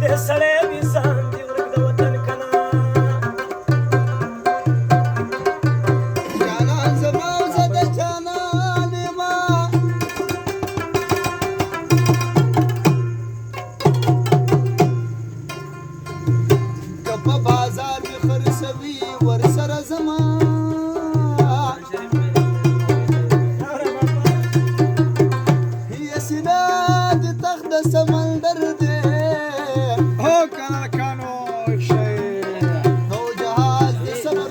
دې سړی وي ځان دې ورک د وطن کنه جانان زما او زه د جانان یمه که په بازار مې خرڅوي ورسره زما سینه د تخت د سمندر دی هو کنه کانو شي او جهاز د صبر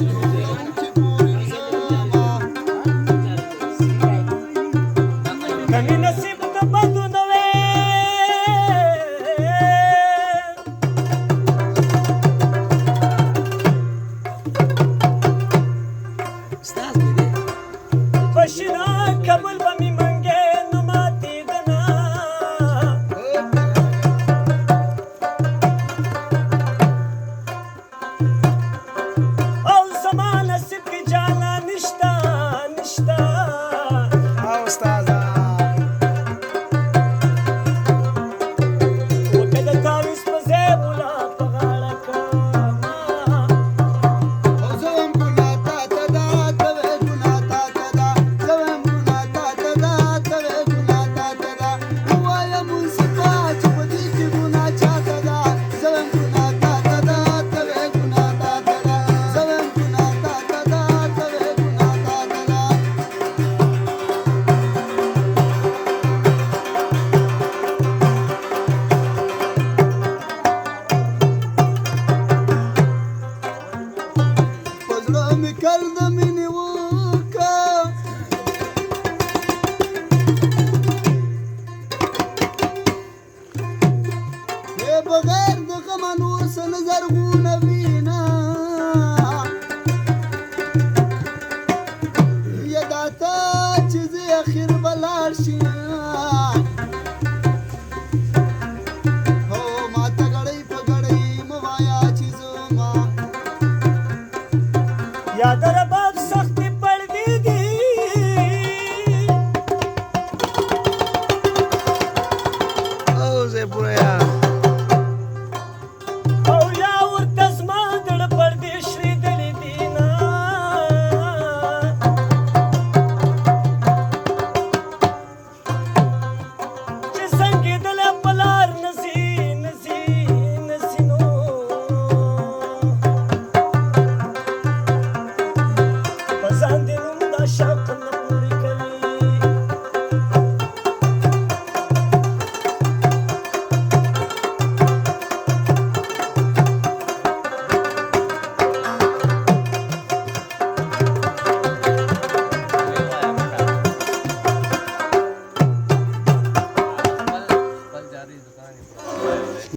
چې پورې زما کمی نصیب د بدو نه وې استاد مې دی بشینا قبول به مې منګې نو ماتې بغیر د غم نور څه نه زرغونه وینه یا دا ته چې زه اخر به لاړ شي هو ماته ګړۍ په ګړۍ مه وایه چې زما یا د رباب سختې پړدې دي او زه پوره شب